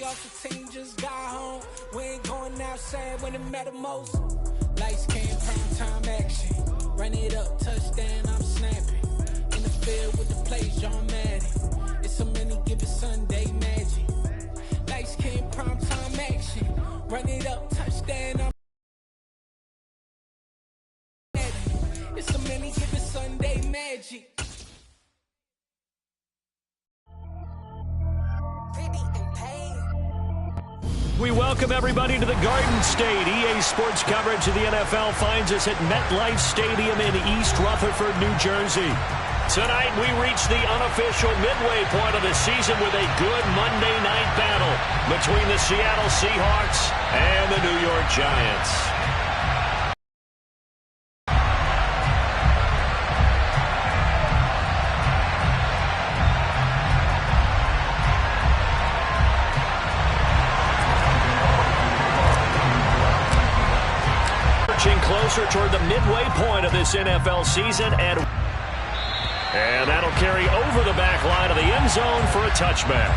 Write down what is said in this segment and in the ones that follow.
lost the team, just got home. We ain't going outside when it matter most. Lights came, prime time action. Run it up, touchdown, I'm snapping. In the field with the plays, John Madden. It's a many given Sunday magic. Lights came, prime time action. Run it up, touchdown, I'm snapping. It's a many given Sunday magic. We welcome everybody to the Garden State. EA Sports coverage of the NFL finds us at MetLife Stadium in East Rutherford, New Jersey. Tonight we reach the unofficial midway point of the season with a good Monday night battle between the Seattle Seahawks and the New York Giants. Closer toward the midway point of this NFL season, and that'll carry over the back line of the end zone for a touchback.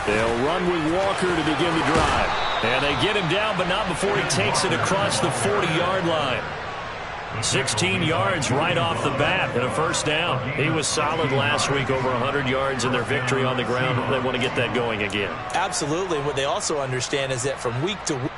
They'll run with Walker to begin the drive. And they get him down, but not before he takes it across the 40-yard line. 16 yards right off the bat and a first down. He was solid last week, over 100 yards in their victory on the ground. They want to get that going again. Absolutely. What they also understand is that from week to week,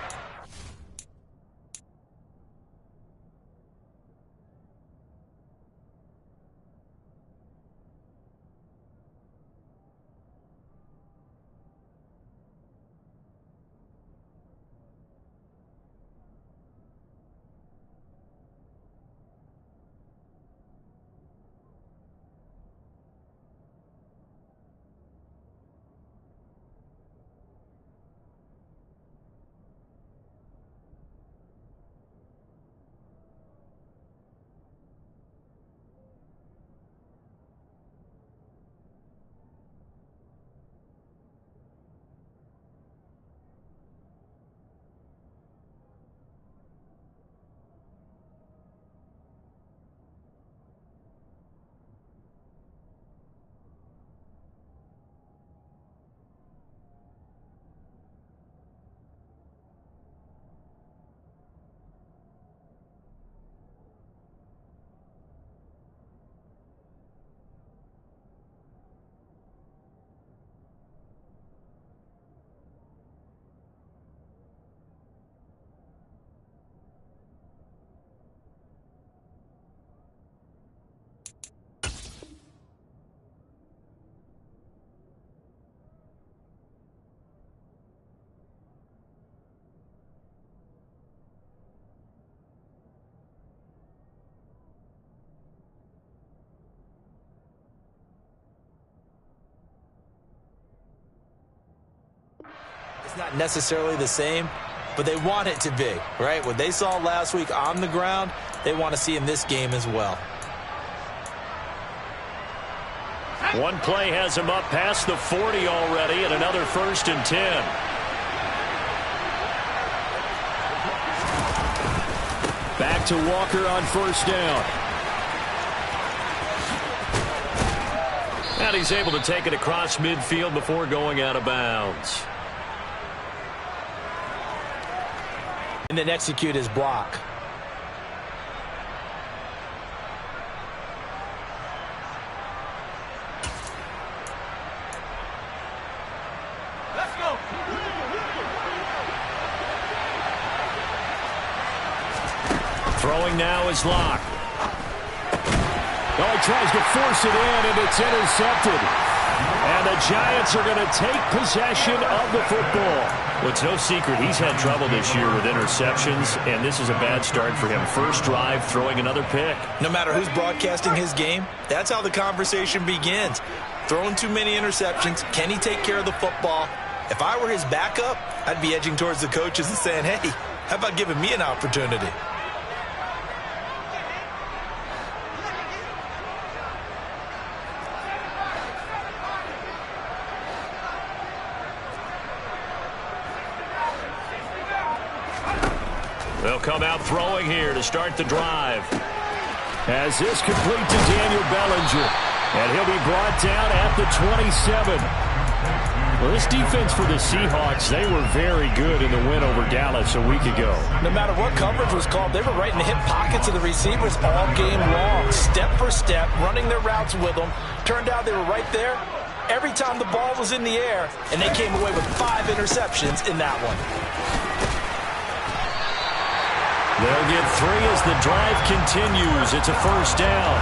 it's not necessarily the same, but they want it to be, right? What they saw last week on the ground, they want to see in this game as well. One play has him up past the 40 already, and another 1st and 10. Back to Walker on 1st down. And he's able to take it across midfield before going out of bounds. And then execute his block. Let's go. Throwing now is Locke. Oh, he tries to force it in, and it's intercepted. And the Giants are going to take possession of the football. Well, it's no secret he's had trouble this year with interceptions, and this is a bad start for him. First drive, throwing another pick. No matter who's broadcasting his game, that's how the conversation begins. Throwing too many interceptions. Can he take care of the football? If I were his backup, I'd be edging towards the coaches and saying, hey, how about giving me an opportunity? They'll come out throwing here to start the drive. As this complete to Daniel Bellinger. And he'll be brought down at the 27. Well, this defense for the Seahawks, they were very good in the win over Dallas a week ago. No matter what coverage was called, they were right in the hip pockets of the receivers all game long. Step for step, running their routes with them. Turned out they were right there every time the ball was in the air, and they came away with 5 interceptions in that one. They'll get 3 as the drive continues. It's a first down.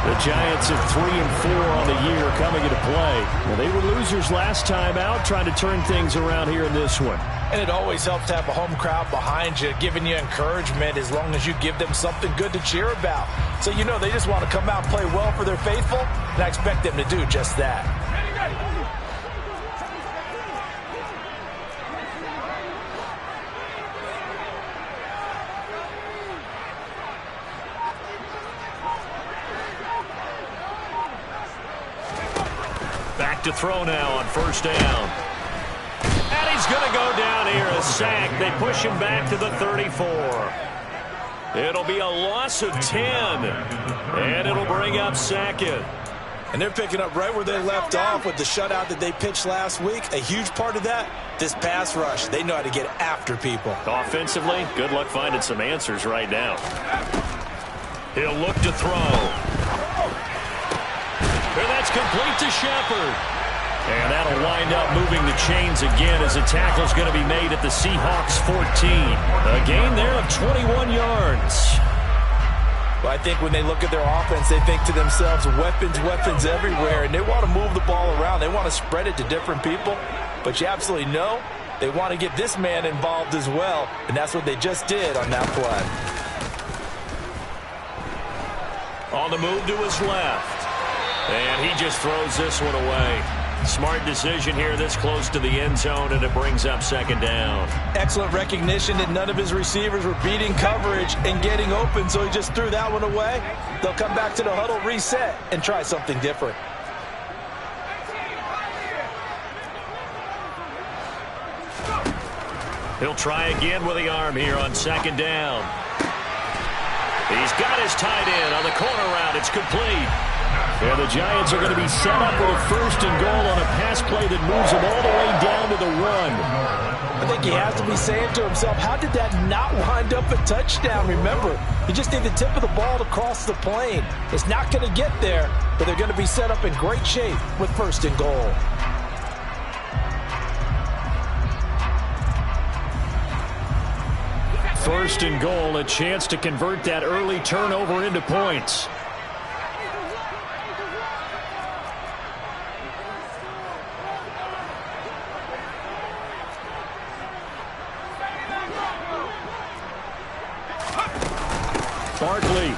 The Giants at 3-4 on the year coming into play. Well, they were losers last time out, trying to turn things around here in this one. And it always helps to have a home crowd behind you, giving you encouragement as long as you give them something good to cheer about. So you know they just want to come out and play well for their faithful, and I expect them to do just that. Back to throw now on first down. And he's going to go down here, a sack. They push him back to the 34. It'll be a loss of 10. And it'll bring up second. And they're picking up right where they left off with the shutout that they pitched last week. A huge part of that, this pass rush. They know how to get after people. Offensively, good luck finding some answers right now. He'll look to throw. And that's complete to Shepard. And that'll wind up moving the chains again as a tackle's going to be made at the Seahawks 14. A gain there of 21 yards. Well, I think when they look at their offense, they think to themselves, weapons everywhere, and they want to move the ball around. They want to spread it to different people. But you absolutely know they want to get this man involved as well, and that's what they just did on that play. On the move to his left. And he just throws this one away. Smart decision here this close to the end zone, and it brings up second down. Excellent recognition that none of his receivers were beating coverage and getting open, so he just threw that one away. They'll come back to the huddle, reset, and try something different. He'll try again with the arm here on second down. He's got his tight end on the corner route. It's complete. And the Giants are going to be set up with a first and goal on a pass play that moves them all the way down to the 1. I think he has to be saying to himself, how did that not wind up a touchdown? Remember, you just need the tip of the ball to cross the plane. It's not going to get there, but they're going to be set up in great shape with first and goal. First and goal, a chance to convert that early turnover into points. Barkley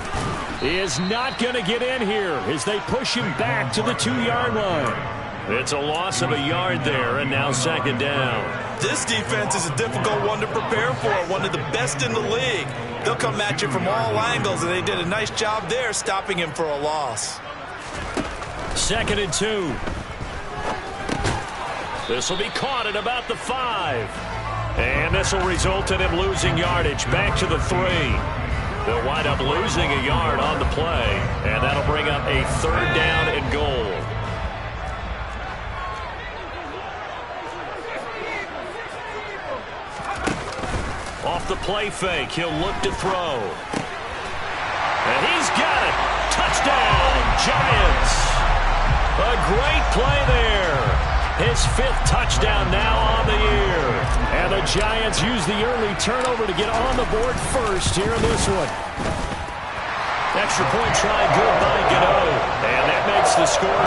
is not going to get in here as they push him back to the 2-yard line. It's a loss of a yard there, and now second down. This defense is a difficult one to prepare for, one of the best in the league. They'll come at you from all angles, and they did a nice job there stopping him for a loss. Second and 2. This will be caught at about the 5. And this will result in him losing yardage back to the 3. They'll wind up losing a yard on the play, and that'll bring up a third down and goal. Off the play fake, he'll look to throw. And he's got it. Touchdown, Giants. A great play there. His 5th touchdown now on the year. And the Giants use the early turnover to get on the board first here in this one. Extra point try good by Gano. And that makes the score 7-0.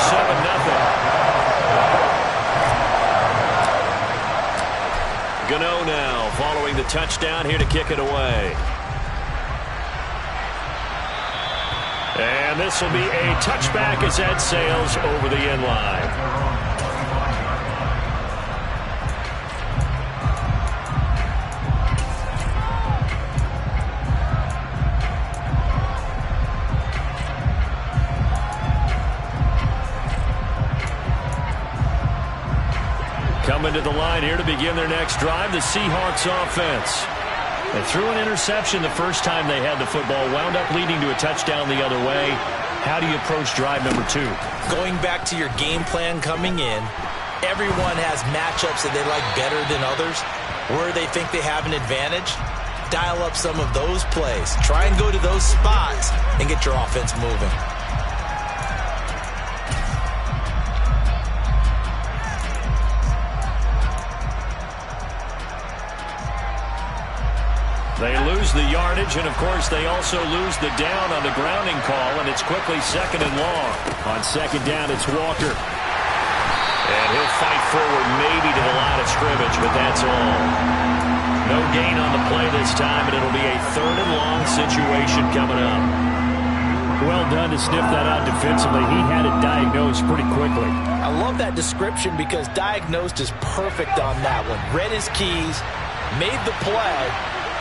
Gano now following the touchdown here to kick it away. And this will be a touchback as that sails over the end line. Coming to the line here to begin their next drive, the Seahawks offense. They threw an interception the first time they had the football, wound up leading to a touchdown the other way. How do you approach drive number 2? Going back to your game plan coming in, everyone has matchups that they like better than others. Where they think they have an advantage, dial up some of those plays. Try and go to those spots and get your offense moving. They lose the yardage, and of course they also lose the down on the grounding call, and it's quickly 2nd and long. On 2nd down, it's Walker. And he'll fight forward maybe to the line of scrimmage, but that's all. No gain on the play this time, and it'll be a 3rd and long situation coming up. Well done to sniff that out defensively. He had it diagnosed pretty quickly. I love that description because diagnosed is perfect on that one. Read his keys, made the play,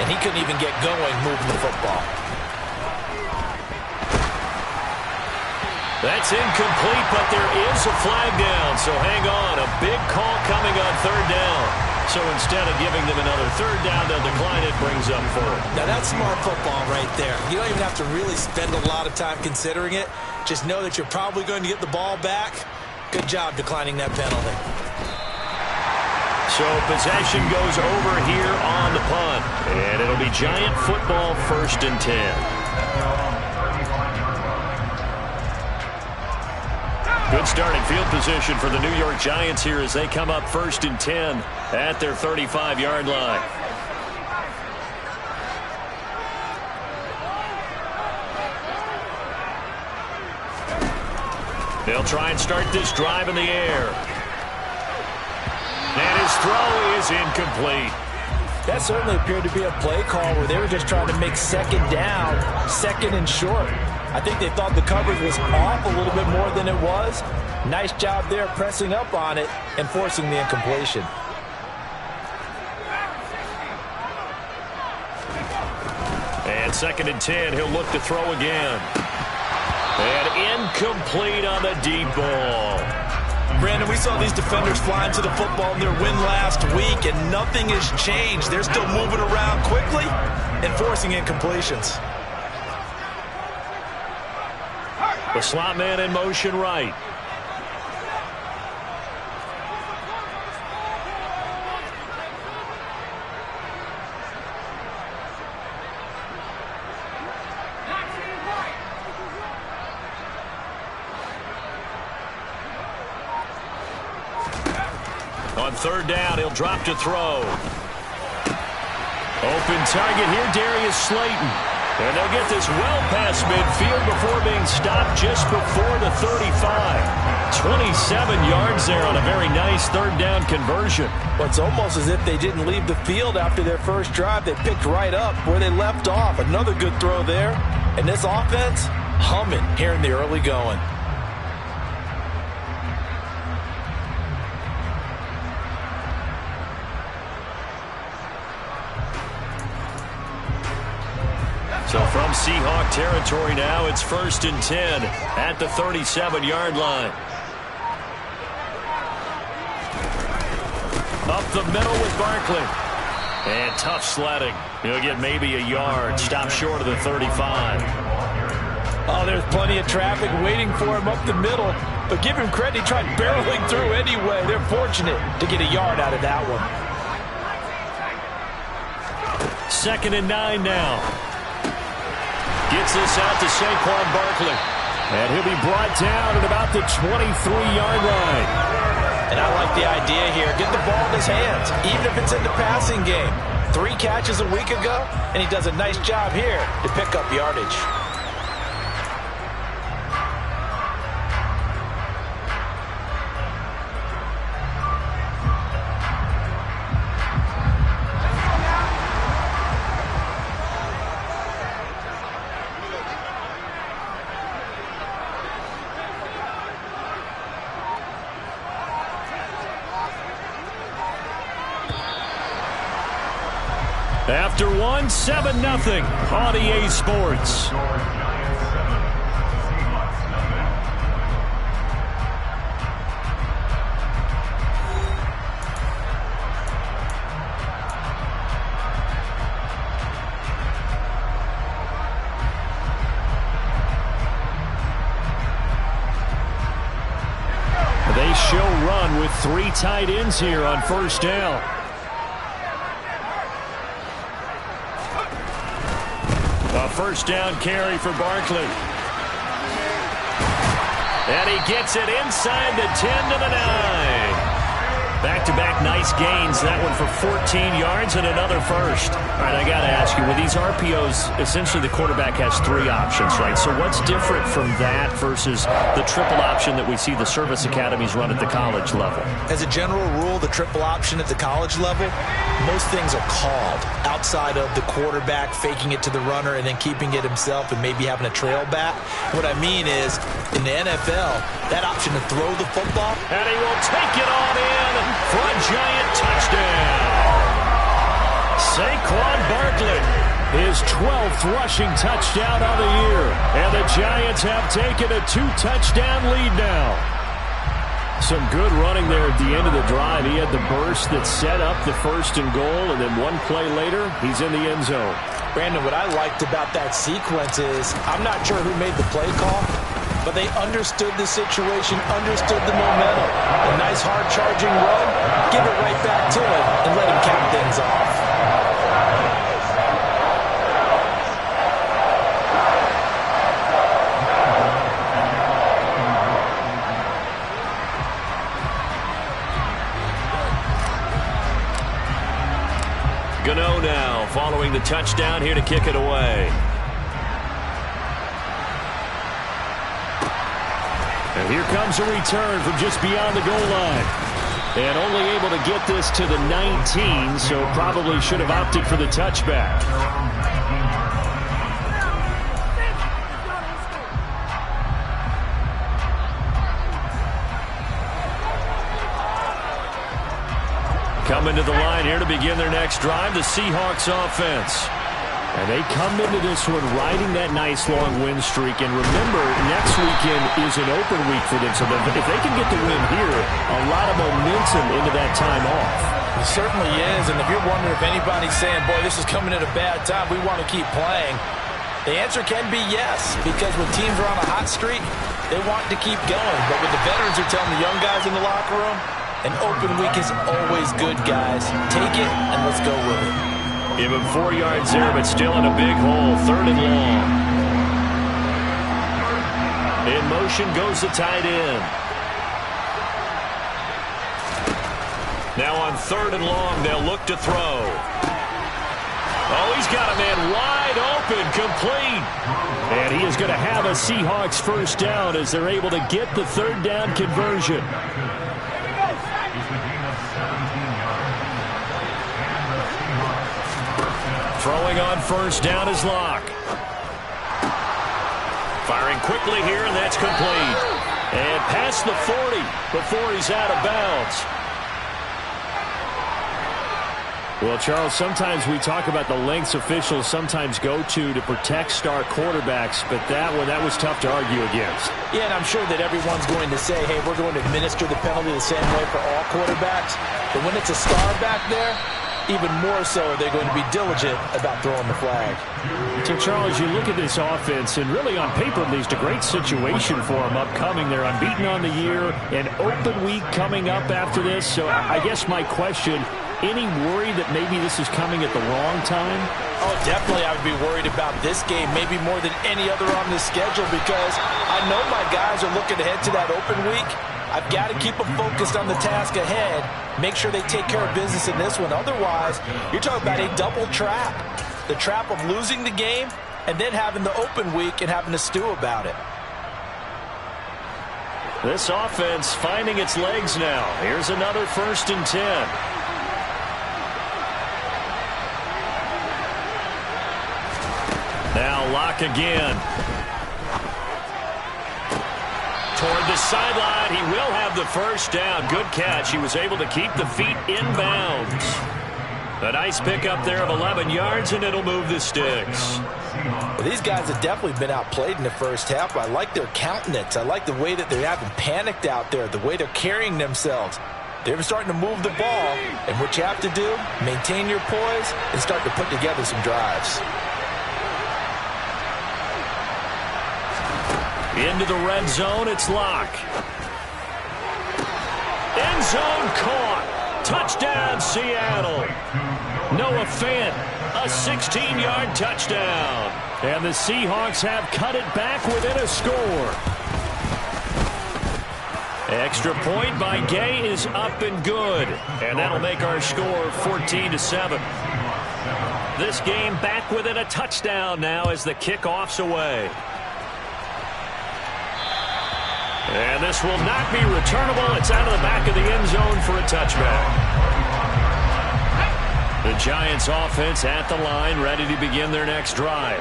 and he couldn't even get going moving the football. That's incomplete, but there is a flag down, so hang on. A big call coming on 3rd down. So instead of giving them another 3rd down, they'll decline it, brings up 4th. Now that's smart football right there. You don't even have to really spend a lot of time considering it. Just know that you're probably going to get the ball back. Good job declining that penalty. So possession goes over here on the punt. And it'll be Giant football, 1st and 10. Good starting field position for the New York Giants here as they come up 1st and 10 at their 35-yard line. They'll try and start this drive in the air. And his throw is incomplete. That certainly appeared to be a play call where they were just trying to make 2nd down, 2nd and short. I think they thought the coverage was off a little bit more than it was. Nice job there pressing up on it and forcing the incompletion. And 2nd and 10, he'll look to throw again. And incomplete on the deep ball. Brandon, we saw these defenders flying to the football in their win last week, and nothing has changed. They're still moving around quickly and forcing incompletions. The slot man in motion right. On 3rd down, he'll drop to throw. Open target here, Darius Slayton. And they'll get this well past midfield before being stopped just before the 35. 27 yards there on a very nice 3rd down conversion. Well, it's almost as if they didn't leave the field after their first drive. They picked right up where they left off. Another good throw there. And this offense, humming here in the early going. So from Seahawk territory now, it's 1st and 10 at the 37-yard line. Up the middle with Barkley. And tough sledding. He'll get maybe a yard. Stop short of the 35. Oh, there's plenty of traffic waiting for him up the middle. But give him credit, he tried barreling through anyway. They're fortunate to get a yard out of that one. 2nd and 9 now. Gets this out to Saquon Barkley. And he'll be brought down at about the 23-yard line. And I like the idea here. Get the ball in his hands, even if it's in the passing game. 3 catches a week ago, and he does a nice job here to pick up yardage. After one, 7-0 on EA Sports. They show run with 3 tight ends here on first down. A first down carry for Barkley. And he gets it inside the 10 to the 9. Back-to-back nice gains. That one for 14 yards and another first. All right, I got to ask you, with these RPOs, essentially the quarterback has 3 options, right? So what's different from that versus the triple option that we see the service academies run at the college level? As a general rule, the triple option at the college level, most things are called outside of the quarterback faking it to the runner and then keeping it himself and maybe having a trail back. What I mean is, in the NFL, that option to throw the football, and he will take it on in for a giant touchdown. Saquon Barkley, his 12th rushing touchdown of the year. And the Giants have taken a 2-touchdown lead now. Some good running there at the end of the drive. He had the burst that set up the 1st and goal, and then one play later, he's in the end zone. Brandon, what I liked about that sequence is, I'm not sure who made the play call, but they understood the situation, understood the momentum. A nice hard charging run, give it right back to him, and let him cap things off. Gano now following the touchdown here to kick it away. And here comes a return from just beyond the goal line. And only able to get this to the 19, so probably should have opted for the touchback. Coming to the line here to begin their next drive, the Seahawks offense. And they come into this one riding that nice long win streak. And remember, next weekend is an open week for them. So if they can get the win here, a lot of momentum into that time off. It certainly is. And if you're wondering if anybody's saying, boy, this is coming at a bad time, we want to keep playing, the answer can be yes. Because when teams are on a hot streak, they want to keep going. But what the veterans are telling the young guys in the locker room, an open week is always good, guys. Take it and let's go with it. Give him 4 yards there, but still in a big hole. 3rd and long. In motion goes the tight end. Now on 3rd and long, they'll look to throw. Oh, he's got a man wide open, complete. And he is going to have a Seahawks first down as they're able to get the 3rd down conversion. Throwing on first down is Locke. Firing quickly here, and that's complete. And past the 40 before he's out of bounds. Well, Charles, sometimes we talk about the lengths officials sometimes go to protect star quarterbacks, but that was tough to argue against. Yeah, and I'm sure that everyone's going to say, hey, we're going to administer the penalty the same way for all quarterbacks. But when it's a star back there, even more so are they going to be diligent about throwing the flag. So, Charles, you look at this offense, and really on paper, at least a great situation for them upcoming. They're unbeaten on the year, an open week coming up after this. So I guess my question, any worry that maybe this is coming at the wrong time? Oh, definitely I would be worried about this game, maybe more than any other on this schedule, because I know my guys are looking ahead to that open week. I've got to keep them focused on the task ahead, make sure they take care of business in this one. Otherwise, you're talking about a double trap. The trap of losing the game and then having the open week and having to stew about it. This offense finding its legs now. Here's another 1st and 10. Now Locke again. Toward the sideline, he will have the first down. Good catch. He was able to keep the feet in bounds. A nice pickup there of 11 yards, and it'll move the sticks. Well, these guys have definitely been outplayed in the first half. I like their countenance. I like the way that they haven't panicked out there, the way they're carrying themselves. They're starting to move the ball, and what you have to do, maintain your poise and start to put together some drives. Into the red zone, it's Locke. zone, caught. Touchdown, Seattle. Noah Fant, a 16-yard touchdown. And the Seahawks have cut it back within a score. Extra point by Gay is up and good. And that'll make our score 14-7. This game back within a touchdown now as the kickoff's away. And this will not be returnable. It's out of the back of the end zone for a touchback. The Giants offense at the line, ready to begin their next drive.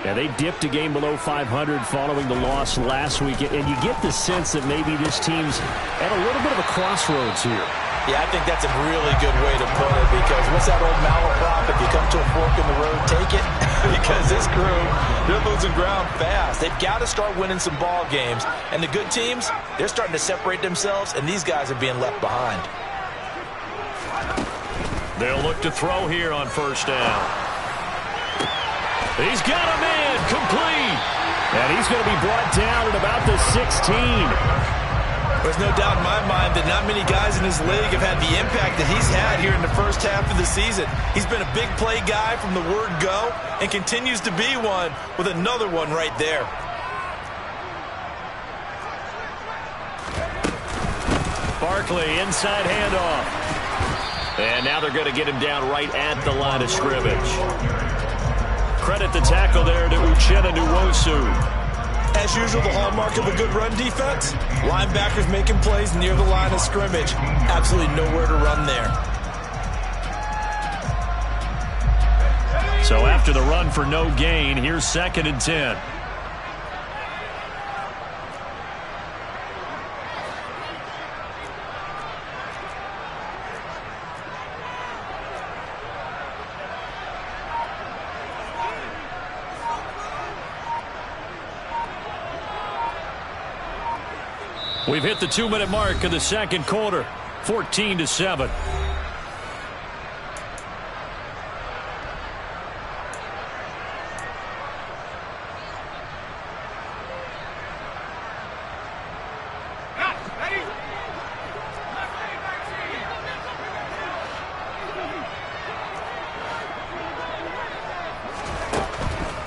Yeah, they dipped a game below 500 following the loss last week, and you get the sense that maybe this team's at a little bit of a crossroads here. Yeah, I think that's a really good way to put it, because what's that old malaprop? If you come to a fork in the road, take it. Because this crew, they're losing ground fast. They've got to start winning some ball games. And the good teams, they're starting to separate themselves, and these guys are being left behind. They'll look to throw here on first down. He's got a man, complete. And he's going to be brought down at about the 16. There's no doubt in my mind that not many guys in this league have had the impact that he's had here in the first half of the season. He's been a big play guy from the word go and continues to be one with another one right there. Barkley, inside handoff. And now they're going to get him down right at the line of scrimmage. Credit the tackle there to Uchenna Nwosu. As usual, the hallmark of a good run defense, linebackers making plays near the line of scrimmage. Absolutely nowhere to run there. So after the run for no gain, here's 2nd and 10. We've hit the 2-minute mark of the second quarter, 14-7.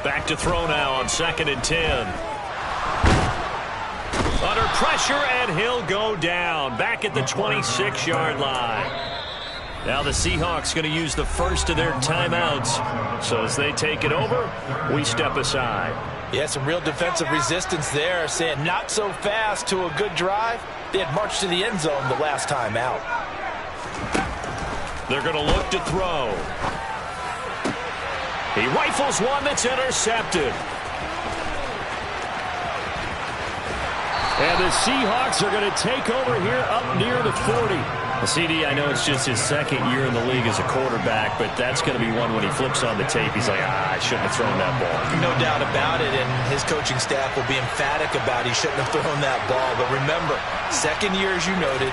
Back to throw now on 2nd and 10. Under pressure, and he'll go down. Back at the 26-yard line. Now the Seahawks going to use the first of their timeouts. So as they take it over, we step aside. Yeah, some real defensive resistance there, saying not so fast to a good drive. They had marched to the end zone the last time out. They're going to look to throw. He rifles one that's intercepted. And the Seahawks are going to take over here up near the 40. CD, I know it's just his second year in the league as a quarterback, but that's going to be one when he flips on the tape. He's like, I shouldn't have thrown that ball. No doubt about it, and his coaching staff will be emphatic about he shouldn't have thrown that ball. But remember, second year, as you noted,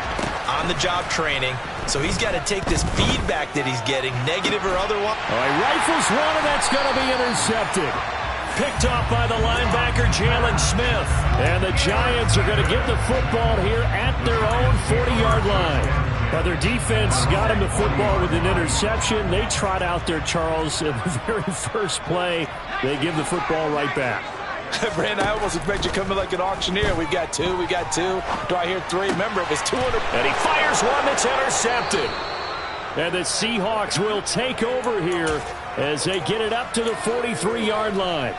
on-the-job training, so he's got to take this feedback that he's getting, negative or otherwise. All right, rifles one, and that's going to be intercepted. Picked off by the linebacker, Jalen Smith. And the Giants are going to get the football here at their own 40-yard line. But their defense got him the football with an interception. They trot out there, Charles, in the very first play. They give the football right back. Brandon, I almost expect you coming like an auctioneer. We got two. Do I hear three? Remember, it was 200. And he fires one that's intercepted. And the Seahawks will take over here as they get it up to the 43-yard line.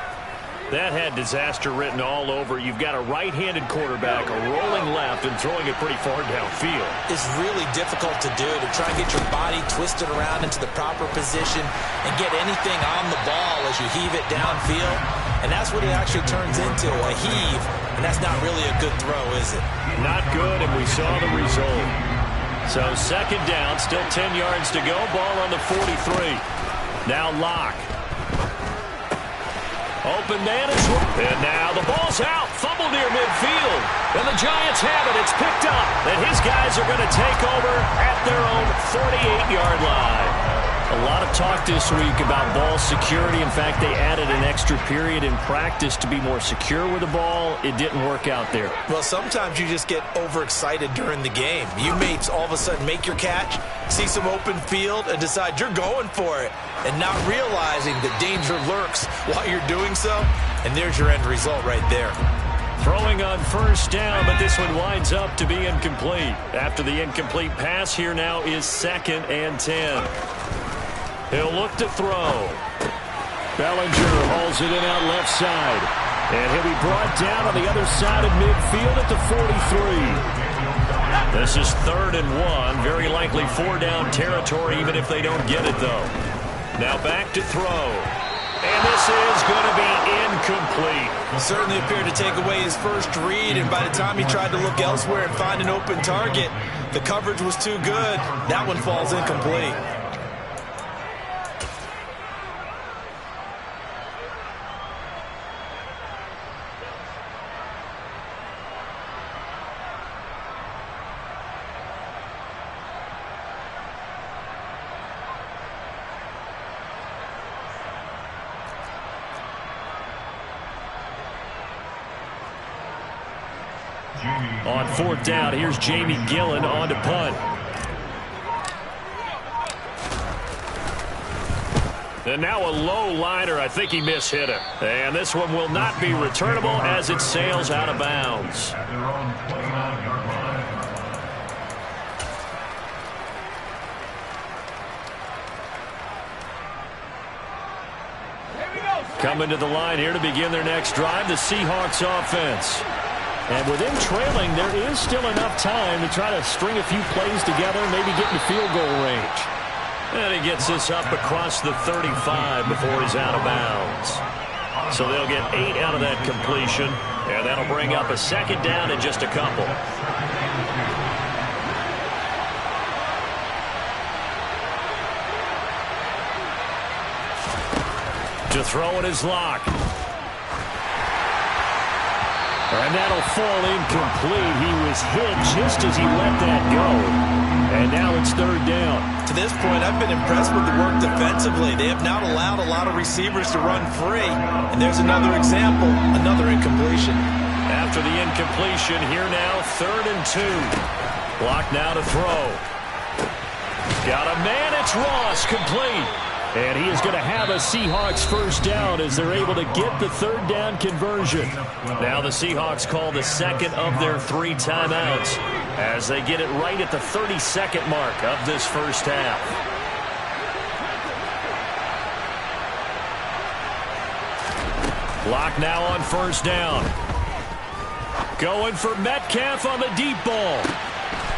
That had disaster written all over. You've got a right-handed quarterback, a rolling left, and throwing it pretty far downfield. It's really difficult to do, to try and get your body twisted around into the proper position and get anything on the ball as you heave it downfield. And that's what it actually turns into, a heave. And that's not really a good throw, is it? Not good, and we saw the result. So second down, still 10 yards to go. Ball on the 43. Now Locke. Open man is right. And now the ball's out. Fumble near midfield. And the Giants have it. It's picked up. And his guys are going to take over at their own 48-yard line. A lot of talk this week about ball security. In fact, they added an extra period in practice to be more secure with the ball. It didn't work out there. Well, sometimes you just get overexcited during the game. You may all of a sudden make your catch, see some open field, and decide you're going for it, and not realizing the danger lurks while you're doing so. And there's your end result right there. Throwing on first down, but this one winds up to be incomplete. After the incomplete pass, here now is 2nd and 10. He'll look to throw. Bellinger hauls it in out left side. And he'll be brought down on the other side of midfield at the 43. This is 3rd and 1. Very likely 4-down territory, even if they don't get it, though. Now back to throw. And this is going to be incomplete. Certainly appeared to take away his first read, and by the time he tried to look elsewhere and find an open target, the coverage was too good. That one falls incomplete. On 4th down, here's Jamie Gillen on to punt. And now a low liner. I think he mishit it. And this one will not be returnable as it sails out of bounds. Coming to the line here to begin their next drive, the Seahawks offense. And with him trailing, there is still enough time to try to string a few plays together, maybe get in field goal range. And he gets this up across the 35 before he's out of bounds. So they'll get 8 out of that completion, and that'll bring up a 2nd down in just a couple. To throw it is Locke. And that'll fall incomplete. He was hit just as he let that go. And now it's 3rd down. To this point, I've been impressed with the work defensively. They have not allowed a lot of receivers to run free. And there's another example, another incompletion. After the incompletion, here now, 3rd and 2. Block now to throw. Got a man, it's Ross, complete. And he is going to have a Seahawks first down as they're able to get the 3rd down conversion. Now the Seahawks call the 2nd of their 3 timeouts as they get it right at the 32nd mark of this first half. Block now on first down. Going for Metcalf on the deep ball.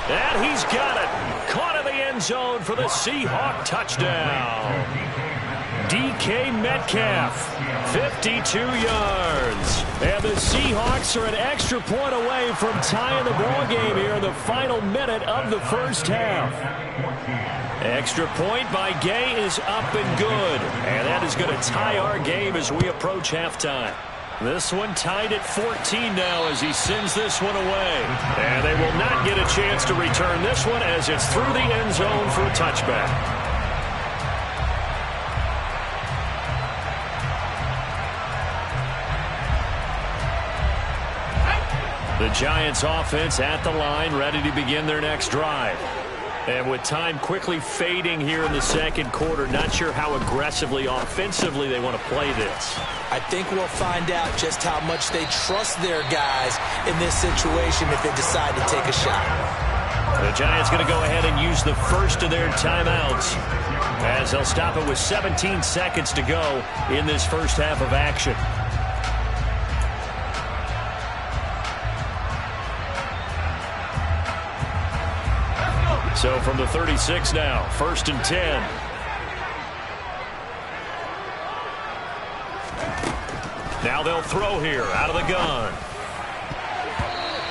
And he's got it. Caught in the end zone for the Seahawk touchdown. DK Metcalf, 52 yards. And the Seahawks are an extra point away from tying the ball game here in the final minute of the first half. Extra point by Gay is up and good. And that is going to tie our game as we approach halftime. This one tied at 14 now as he sends this one away. And they will not get a chance to return this one as it's through the end zone for a touchback. The Giants offense at the line, ready to begin their next drive. And with time quickly fading here in the second quarter, not sure how aggressively, offensively they want to play this. I think we'll find out just how much they trust their guys in this situation if they decide to take a shot. The Giants going to go ahead and use the first of their timeouts as they'll stop it with 17 seconds to go in this first half of action. So from the 36 now, 1st and 10. Now they'll throw here out of the gun.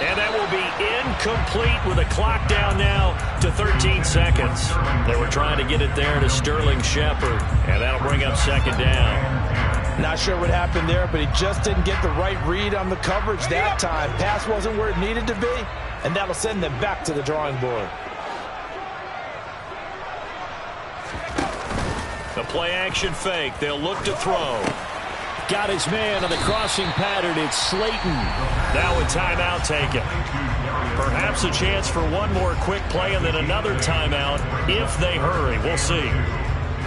And that will be incomplete with a clock down now to 13 seconds. They were trying to get it there to Sterling Shepard, and that'll bring up 2nd down. Not sure what happened there, but he just didn't get the right read on the coverage that time. Pass wasn't where it needed to be, and that'll send them back to the drawing board. The play action fake. They'll look to throw. Got his man on the crossing pattern. It's Slayton. Now a timeout taken. Perhaps a chance for one more quick play and then another timeout if they hurry. We'll see.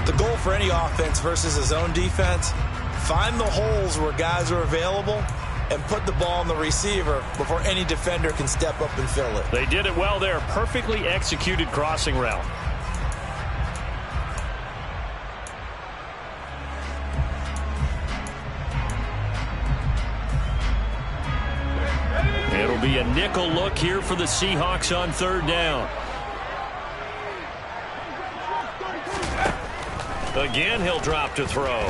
The goal for any offense versus a zone defense, find the holes where guys are available and put the ball on the receiver before any defender can step up and fill it. They did it well there. Perfectly executed crossing route. It'll be a nickel look here for the Seahawks on third down. Again, he'll drop to throw.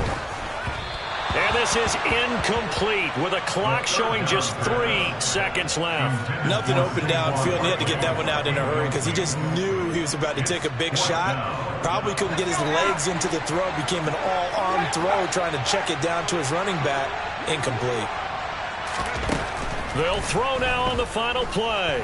And this is incomplete with a clock showing just 3 seconds left. Nothing open downfield, and he had to get that one out in a hurry because he just knew he was about to take a big shot. Probably couldn't get his legs into the throw. Became an all-arm throw trying to check it down to his running back. Incomplete. They'll throw now on the final play.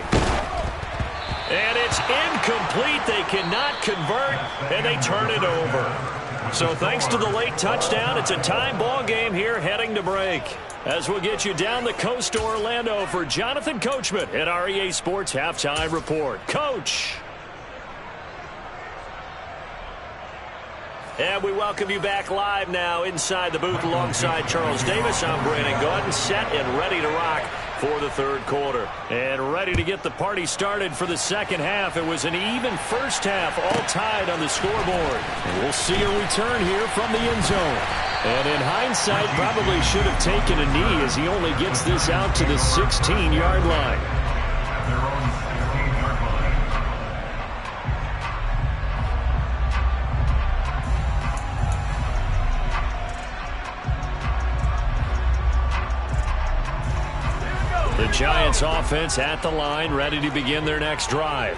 And it's incomplete. They cannot convert, and they turn it over. So thanks to the late touchdown, it's a time ball game here heading to break. As we'll get you down the coast to Orlando for Jonathan Coachman at our EA Sports Halftime Report. Coach. And we welcome you back live now inside the booth alongside Charles Davis. I'm Brandon Gordon, set and ready to rock for the third quarter. And ready to get the party started for the second half. It was an even first half, all tied on the scoreboard. And we'll see a return here from the end zone. And in hindsight, probably should have taken a knee as he only gets this out to the 16-yard line. The Giants offense at the line, ready to begin their next drive.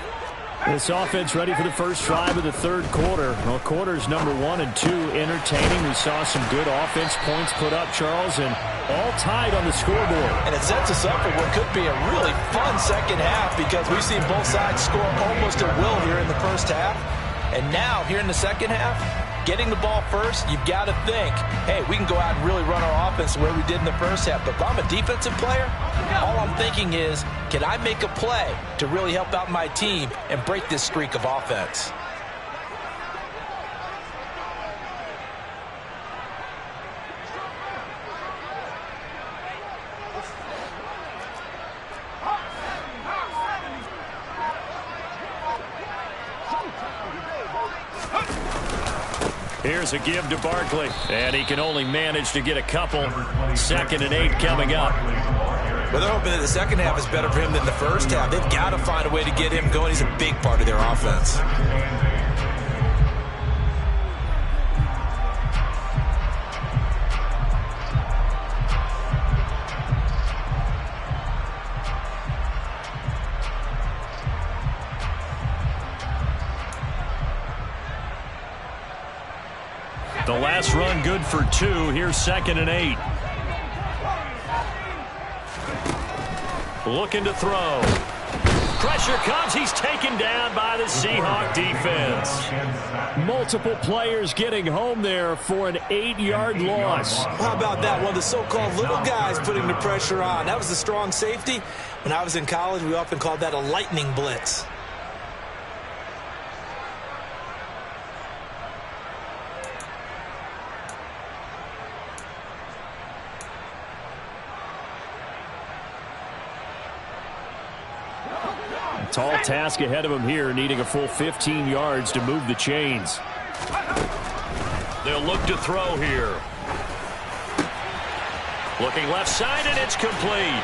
This offense ready for the first drive of the third quarter. Well, quarters number 1 and 2 entertaining. We saw some good offense points put up, Charles, and all tied on the scoreboard. And it sets us up for what could be a really fun second half because we've seen both sides score almost at will here in the first half. And now, here in the second half, getting the ball first, you've got to think, hey, we can go out and really run our offense the way we did in the first half. But if I'm a defensive player, all I'm thinking is, can I make a play to really help out my team and break this streak of offense? Here's a give to Barkley, and he can only manage to get a couple. 2nd and 8 coming up. Well, they're hoping that the second half is better for him than the first half. They've got to find a way to get him going. He's a big part of their offense. The last run good for 2. Here's 2nd and 8. Looking to throw. Pressure comes. He's taken down by the Seahawk defense. Multiple players getting home there for an 8-yard loss. How about that? One of the so-called little guys putting the pressure on. That was a strong safety. When I was in college, we often called that a lightning blitz. Tall task ahead of him here, needing a full 15 yards to move the chains. They'll look to throw here. Looking left side, and it's complete.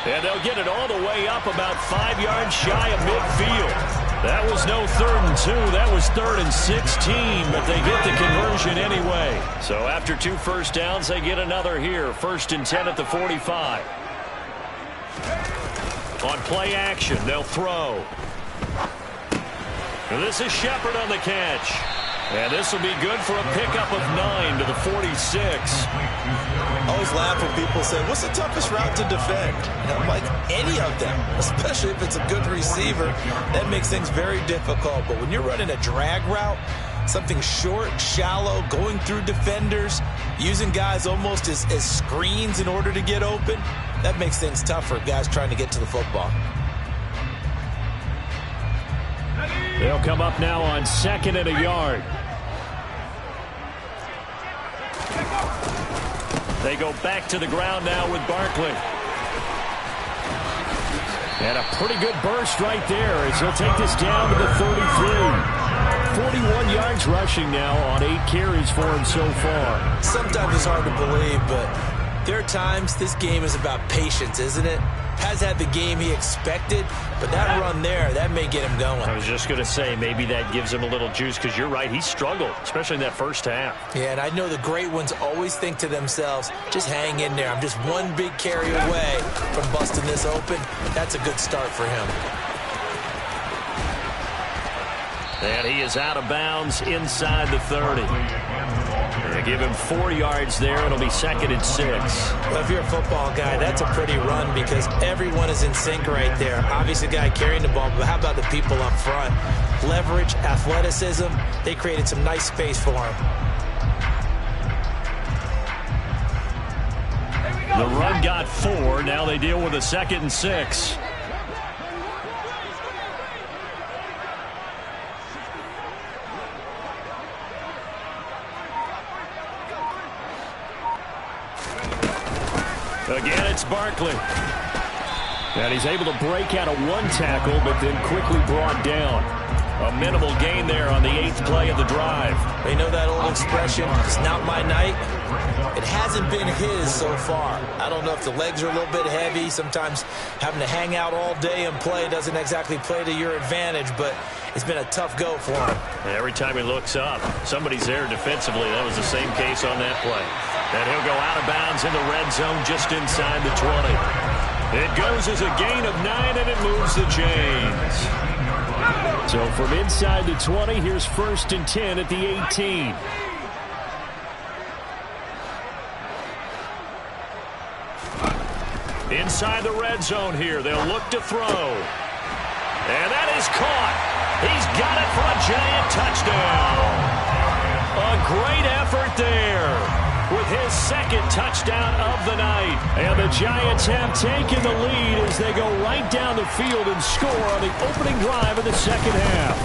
And they'll get it all the way up about 5 yards shy of midfield. That was no 3rd and 2. That was 3rd and 16, but they get the conversion anyway. So after 2 first downs, they get another here. 1st and 10 at the 45. On play action, they'll throw. And this is Shepard on the catch. And this will be good for a pickup of 9 to the 46. I always laugh when people say, what's the toughest route to defend? And I'm like, any of them, especially if it's a good receiver. That makes things very difficult. But when you're running a drag route, Something short, shallow, going through defenders, using guys almost as screens in order to get open. That makes things tough for guys trying to get to the football. They'll come up now on 2nd and a yard. They go back to the ground now with Barkley. And a pretty good burst right there as he'll take this down to the 33. 41 yards rushing now on 8 carries for him so far. Sometimes it's hard to believe, but there are times this game is about patience, isn't it? Has had the game he expected, but that run there, that may get him going. I was just going to say, maybe that gives him a little juice, because you're right, he struggled, especially in that first half. Yeah, and I know the great ones always think to themselves, just hang in there. I'm just one big carry away from busting this open. That's a good start for him. And he is out of bounds inside the 30. They give him 4 yards there. It'll be 2nd and 6. Well, if you're a football guy, that's a pretty run because everyone is in sync right there. Obviously, the guy carrying the ball, but how about the people up front? Leverage, athleticism. They created some nice space for him. The run got 4. Now they deal with a 2nd and 6. Again, it's Barkley. And he's able to break out of 1 tackle, but then quickly brought down. A minimal gain there on the 8th play of the drive. They know that old expression, it's not my night. It hasn't been his so far. I don't know if the legs are a little bit heavy. Sometimes having to hang out all day and play doesn't exactly play to your advantage, but it's been a tough go for him. And every time he looks up, somebody's there defensively. That was the same case on that play. And he'll go out of bounds in the red zone just inside the 20. It goes as a gain of 9, and it moves the chains. So from inside the 20, here's 1st and 10 at the 18. Inside the red zone here. They'll look to throw. And that is caught. He's got it for a giant touchdown. A great effort there with his 2nd touchdown of the night. And the Giants have taken the lead as they go right down the field and score on the opening drive of the 2nd half.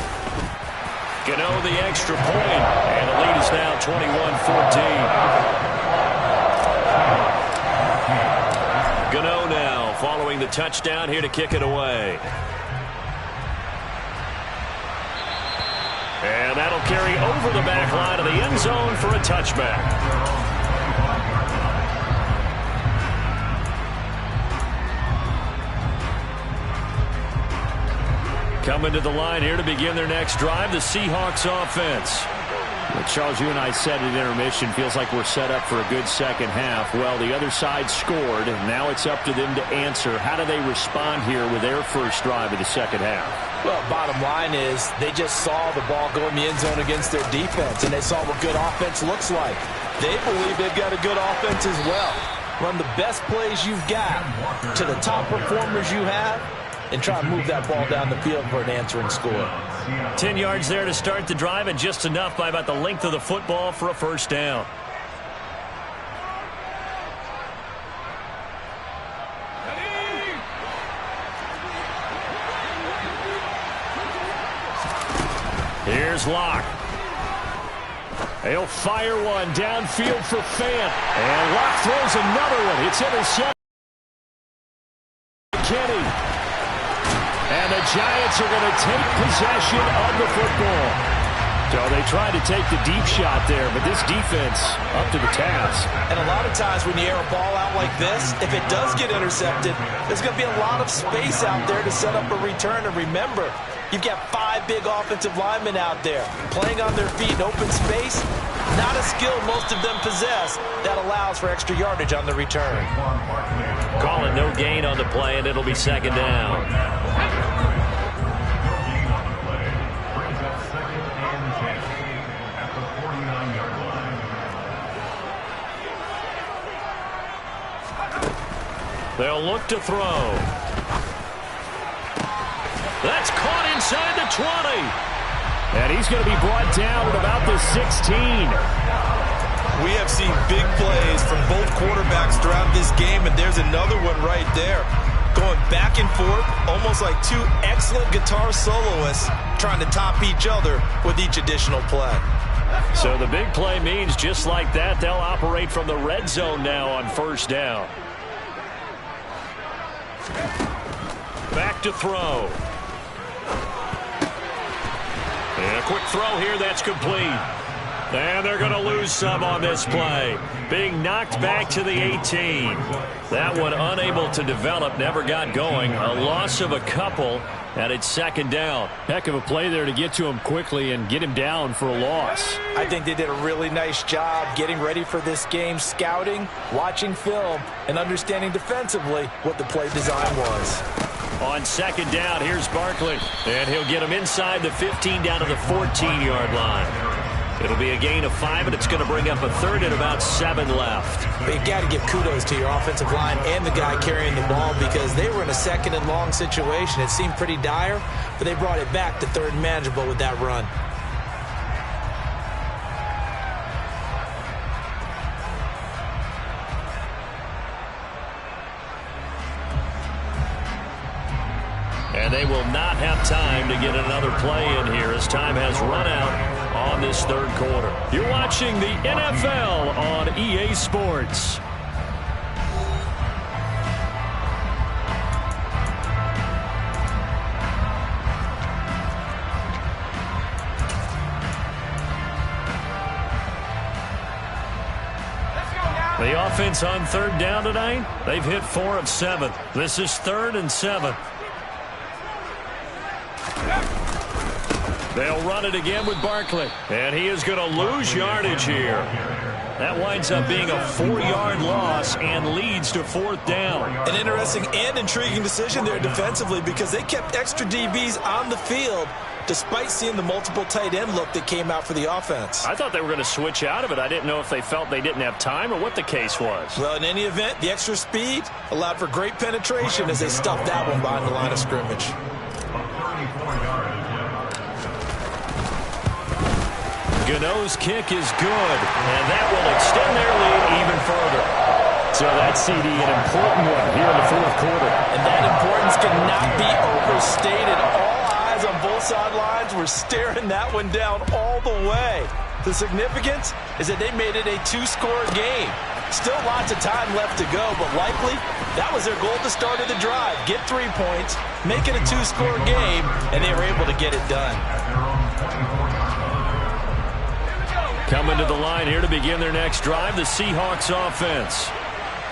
Gano the extra point, and the lead is now 21-14. Gano now following the touchdown here to kick it away. And that'll carry over the back line of the end zone for a touchback. Coming to the line here to begin their next drive, the Seahawks offense. Well, Charles, you and I said at intermission, feels like we're set up for a good 2nd half. Well, the other side scored, and now it's up to them to answer. How do they respond here with their first drive of the 2nd half? Well, bottom line is they just saw the ball go in the end zone against their defense, and they saw what good offense looks like. They believe they've got a good offense as well. Run the best plays you've got to the top performers you have, and try and move that ball down the field for an answering score. 10 yards there to start the drive, and just enough by about the length of the football for a first down. Here's Locke. He'll fire one downfield for Fant. And Locke throws another one. It's intercepted. Kenny. And the Giants are going to take possession of the football. So they tried to take the deep shot there, but this defense up to the task. And a lot of times when you air a ball out like this, if it does get intercepted, there's going to be a lot of space out there to set up a return. And remember, you've got 5 big offensive linemen out there playing on their feet in open space. Not a skill most of them possess that allows for extra yardage on the return. Calling no gain on the play, and it'll be 2nd down. They'll look to throw. That's caught inside the 20. And he's going to be brought down at about the 16. We have seen big plays from both quarterbacks throughout this game, and there's another one right there. Going back and forth, almost like two excellent guitar soloists trying to top each other with each additional play. So the big play means just like that, they'll operate from the red zone now on first down. Back to throw. And a quick throw here, that's complete. And they're going to lose some on this play. Being knocked back to the 18. That one unable to develop, never got going. A loss of a couple, and it's second down. Heck of a play there to get to him quickly and get him down for a loss. I think they did a really nice job getting ready for this game, scouting, watching film, and understanding defensively what the play design was. On second down, here's Barkley. And he'll get him inside the 15 down to the 14-yard line. It'll be a gain of 5, and it's going to bring up a third and about 7 left. But you got to give kudos to your offensive line and the guy carrying the ball because they were in a second and long situation. It seemed pretty dire, but they brought it back to third and manageable with that run. And they will not have time to get another play in here as time has run out on this third quarter. You're watching the NFL on EA Sports. The offense on third down tonight, they've hit 4 of 7. This is 3rd and 7. They'll run it again with Barkley. And he is going to lose yardage here. That winds up being a 4-yard loss and leads to 4th down. An interesting and intriguing decision there defensively because they kept extra DBs on the field despite seeing the multiple tight end look that came out for the offense. I thought they were going to switch out of it. I didn't know if they felt they didn't have time or what the case was. Well, in any event, the extra speed allowed for great penetration as they stuffed that one behind the line of scrimmage. Gano's kick is good, and that will extend their lead even further. So that CD, an important one here in the 4th quarter. And that importance cannot be overstated. All eyes on both sidelines were staring that one down all the way. The significance is that they made it a 2-score game. Still lots of time left to go, but likely that was their goal at the start of the drive. Get 3 points, make it a 2-score game, and they were able to get it done. Coming to the line here to begin their next drive, the Seahawks offense.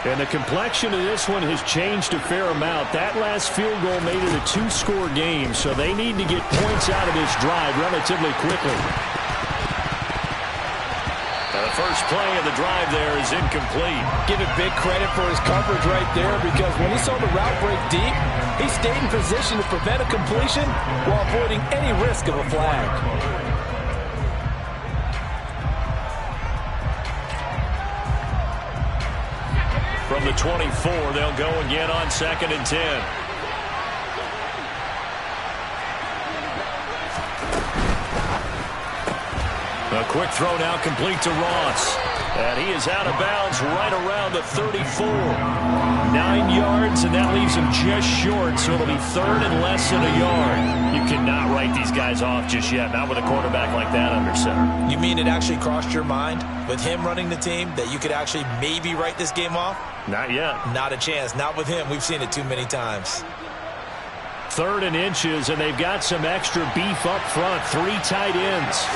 And the complexion of this one has changed a fair amount. That last field goal made it a 2-score game, so they need to get points out of this drive relatively quickly. And the first play of the drive there is incomplete. Give it big credit for his coverage right there because when he saw the route break deep, he stayed in position to prevent a completion while avoiding any risk of a flag. From the 24, they'll go again on 2nd and 10. A quick throw now complete to Ross. And he is out of bounds right around the 34. 9 yards, and that leaves him just short, so it'll be 3rd and less than a yard. You cannot write these guys off just yet, not with a quarterback like that under center. You mean it actually crossed your mind with him running the team that you could actually maybe write this game off? Not yet. Not a chance. Not with him. We've seen it too many times. 3rd and inches, and they've got some extra beef up front. 3 tight ends.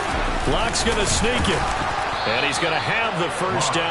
Block's going to sneak it. And he's going to have the first down.